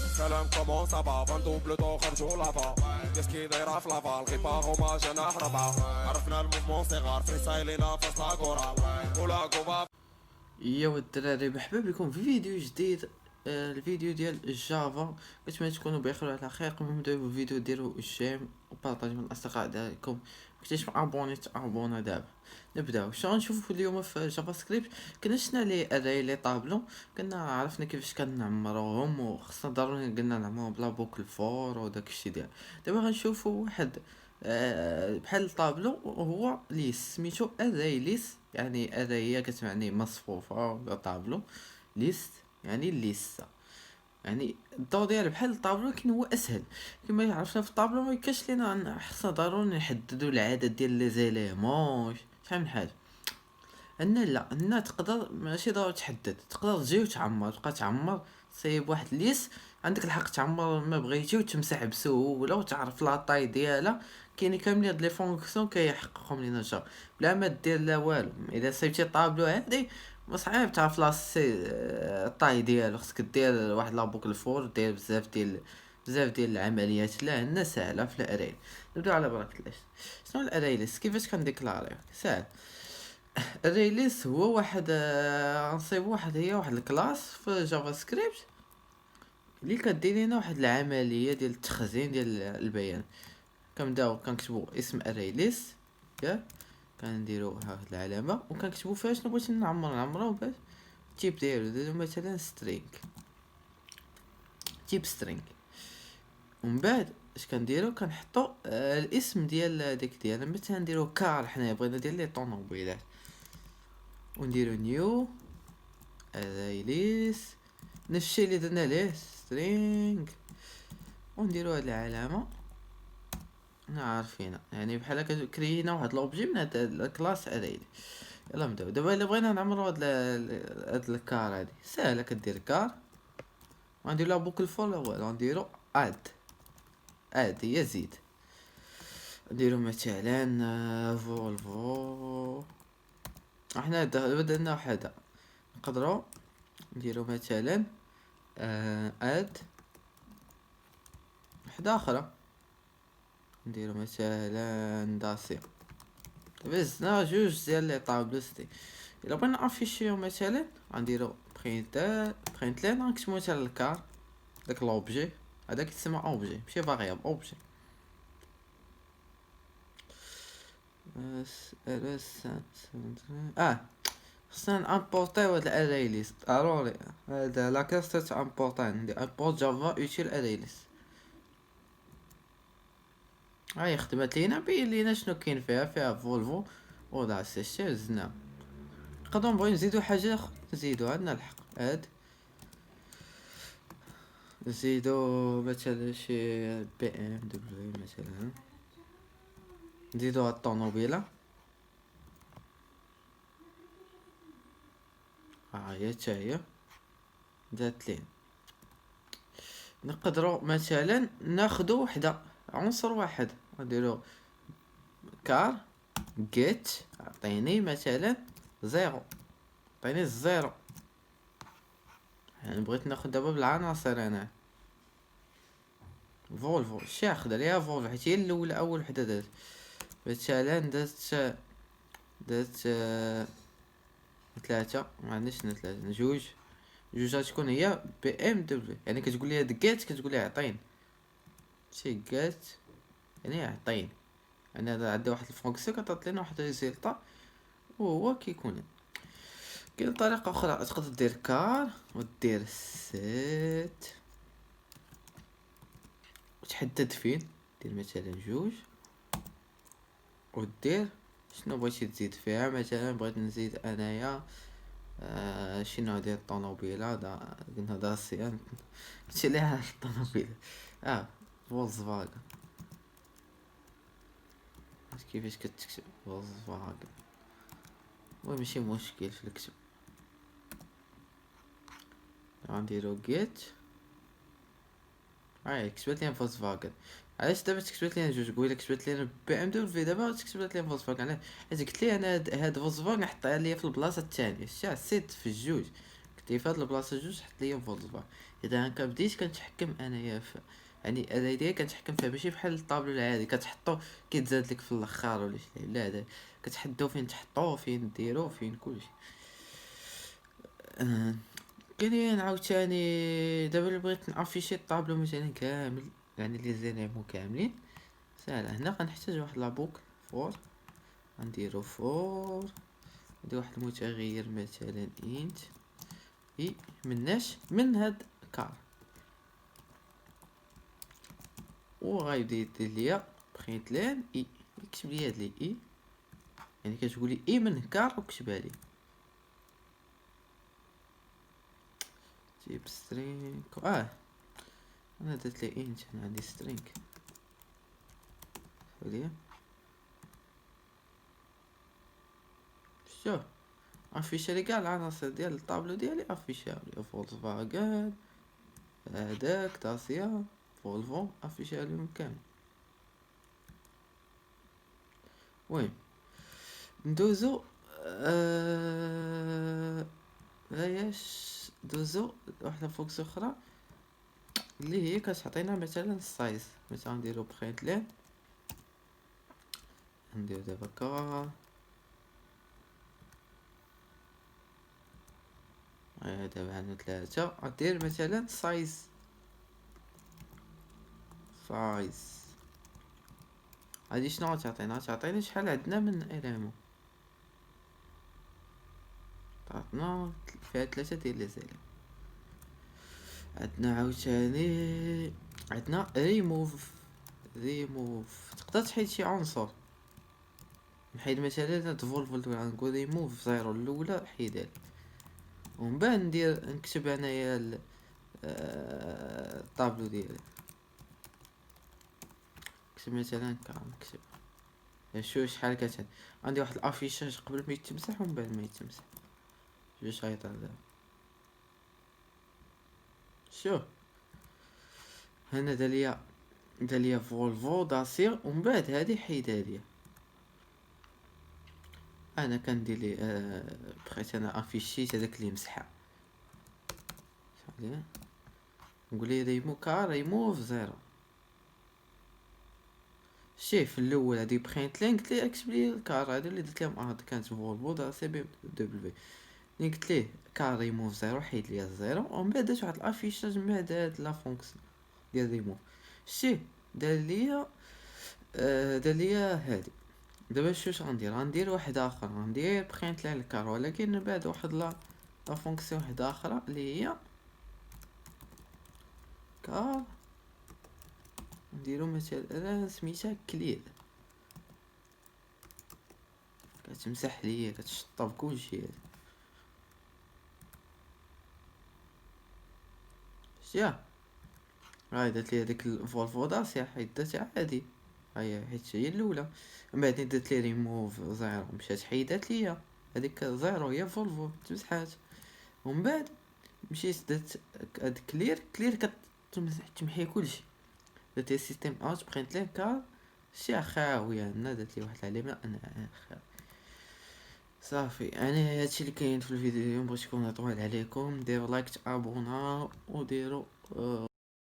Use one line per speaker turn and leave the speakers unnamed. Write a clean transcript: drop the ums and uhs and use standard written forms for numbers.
السلام كومون سافا فندوبل طو خرجوا لافا كيسكي دايره في لافا الغيبا هما جناح ربعه عرفنا الموفمون صغار فريستايلينا فاصله كورة ولا كوفا.
يا الدراري مرحبا بكم في فيديو جديد. الفيديو ديال الجافا. كنتمنى تكونوا بخير وعلى خير. قبل ما نبداو بالفيديو ديروا الجيم وبارطاجيو مع الاصدقاء ديالكم. كنتيش ابوني دابا. نبداو شنو نشوفوا اليوم في جافا سكريبت. كنا شفنا لي اري لي طابلو، كنا عرفنا كيفاش كنعمروهم وخصنا ضروري قلنا نعمروهم بلا بوكل فور وداك الشيء ديال. دابا غنشوفوا واحد بحال الطابلو وهو ليس سميتو اري ليس، يعني اري هي كتعني مصفوفه ولا طابلو. ليست يعني الليسته، يعني الضوء ديال بحال الطابلو لكن هو اسهل. كما عرفنا في الطابلو ما كاش لينا خصنا ضروري نحددوا العدد ديال لي زيليمون شحال من حاجه. هنا لا، هنا تقدر ماشي ضروري تحدد، تقدر تجي وتعمر، تبقى تعمر صايب واحد ليس، عندك الحق تعمر ما بغيتي وتمسح بسهوله وتعرف لاطاي ديالها. كاين كاملين هاد لي فونكسيون كيحققهم لينا جا بلا ما دير لا والو. اذا صيبتي طابلو عادي صعيب تعرف الطاي ديالو، خصك دير واحد لابوكل فور، دير بزاف ديال العمليات. لا هنا ساهله في الاري. نبداو على بركه الله. شنو الاريليس؟ كيفاش كنديكلاريو؟ ساهل. الريليس هو واحد غنصيب هي واحد الكلاس في جافا سكريبت اللي كدير لنا واحد العمليه ديال التخزين ديال البيان. كنبداو كنكتبوا اسم الريليس ياك، كنديروا واحد العلامه وكنكتبوا فيها شنو بغيتي نعمرو باش تيب ديالو مثلا سترينغ، تيب سترينغ. ومن بعد اش كنديروا كنحطوا الاسم ديال ديال مثلا نديروا كار، حنا بغينا ديال لي طونوبيلات، ونديرو نيو ريليس نفس الشيء اللي درنا ليه سترينغ، ونديرو هاد العلامه عارفينها، يعني بحال هكا كريينا واحد لوبجي من هاد الكلاس اري. يلا نبداو دابا. الا بغينا نعمرو هاد الكار هادي ساهله، كدير كار وندير لها بوكل فور الاول، ونديرو اد هي زيد، نديرو مثلا فولفو. احنا دابا درنا وحده، نقدروا نديرو مثلا اد وحده اخرى، نديرو مثلا داسي. دابا زدنا جوج ديال لي طابلوستي. الا بغينا افيشيو مثلا غنديرو برينت لين، غنكتبو مثلا الكار، داك لوبجي هذا كيتسمى اوبجي ماشي فاريابل، اوبجي. بس خصنا نامبورطيو هاد الاري ليست ضروري. هذا لا كاست امبورطان ندير امبورت جافا اوتيل اري ليست. هاي خدمت لينا بين لينا شنو كاين فيها فولفو ولا سيشي زنا. نقدروا نبغيو نزيدو حاجه اخرى، نزيدو عندنا الحق هاد نزيدو مثلا شي بي ام دبليو مثلا، نزيدو هاد الطونوبيله هي حتى هي دات لين. نقدروا مثلا ناخدو وحده عنصر واحد، نديرو كار جيت عطيني مثلا زيرو، عطيني الزيرو. يعني بغيت ناخد دابا بالعناصر انا فولفو شاخد عليها فولفو حيت هي الاولى، اول وحده دات مثلا دات ثلاثة، ما عندناش هنا ثلاثة، جوج غتكون هي بي ام دبليو، يعني كتقول لي هاد جيت كتقول لي عطيني شي جيت يعني عطيني. يعني هذا عندي واحد الفونكسيون كتعطي لنا واحد ريزلطا وهو كيكون. كاين طريقه اخرى، تقدر دير كار ودير سيت وتحدد فين، دير مثلا جوج ودير شنو بغيتي تزيد فيها. مثلا بغيت نزيد انايا شي نوع ديال الطوموبيله، قلنا داسيان هادشي ليها الطوموبيله فولكسفاغن. كيفاش كتكتب فولكسفاغن؟ المهم ماشي مشكل في الكتب. غنديرو جيت كتبت لي فولكسفاغن. علاش دابا كتبت لي جوج؟ قبيله كتبت لي بي ام دبليو، دابا كتبت لي فولكسفاغن. علاش؟ حيت قلت لي انا هاد فولكسفاغن نحطها ليا في البلاصه الثانيه. شتي حسيت في الجوج كنت في هاد البلاصه جوج حط ليا فولفا. اذا هكا بديت كنتحكم انايا في، يعني الاداه ديالي كنتحكم فيها ماشي بحال الطابلو العادي كتحطو كيتزاد لك في الاخر ولا شي. لا هذا كتحددو فين تحطوه فين ديرو فين كلشي. كاين عاوتاني دابا اللي بغيت نافيشي الطابلو مثلا كامل، يعني لي زيليمون كاملين ساهله. هنا غنحتاج واحد لابوك فور، غنديرو فور، ندير واحد المتغير مثلا انت اي مناش من هاد كار، وغايبدا يدير ليا بغيت لان اي يكتب لي هاد لي اي، يعني كتقولي اي من كار وكتبها لي. جيب سترينغ انا درت لي انت، انا عندي سترينغ عليا. شوف افيشا لي كاع العناصر ديال الطابلو ديالي، افيشا لي فولكسفاغن هداك داسيا فولفو، افيشا لهم كامل. المهم ندوزو هياش دوزو واحدة فوكس اخرى اللي هي كتعطينا مثلا السايز. مثلا نديرو بخيت لين، ندير دابا كار دابا عندنا 3. غدير مثلا سايز هادي شنو غتعطينا شحال عندنا من اليمون. عطنا فيها 3 ديال لي زيليمون. عندنا عاوتاني عندنا ريموف تقدر تحيد شي عنصر. نحيد مثلا هاد فولفول، غنقول ريموف زيرو الاولى حيدها لي، ومن بعد نكتب انايا الطابلو ديالي. نكتب مثلا نكتب شوف شحال كتعد. عندي واحد الافيشاج قبل ما يتمسح ومن بعد ما يتمسح. جوج هايطر دابا شوف هنا داليا فولفو داسير، ومن بعد هادي حيدها ليا. انا كندير لي بغيت انا افيشيت هذاك اللي مسحها، نقول لي ريموف زيرو. شي في الاول هادي بخيت لين قلت ليه اكتب لي الكار هادو اللي درت لهم كانت فولفو دا سي بي دبليو، اللي قلت ليه كار ريموف زيرو حيد ليا الزيرو، ومن بعد درت واحد الافيشاج من بعد هاد لا فونكسيون ديال ريموف. شي دار ليا هادي. دابا شوش غندير واحد اخر، غندير بخيت ليه الكار، ولكن من بعد واحد لا فونكسيون واحده اخرى اللي هي كار نديرو مثلا سميتها كلير، كتمسح ليا كتشطب كلشي. شتيها هاي درت لي هذيك الفولفو داسيا حيدتها عادي، هاي حيت هي الاولى. من بعد درت لي ريموف زيرو مشات حيدات ليا هذيك زيرو هي فولفو تمسحات. ومن بعد مشيت درت هاد كلير كتمحي كلشي. درت لي سيستيم اوت بغيت ليه كار شي خاويه، انا درت لي واحد العلامه انا صافي. يعني هادشي اللي كاين في الفيديو اليوم. بغيت يكون طويل عليكم، ديروا لايك تابونا وديروا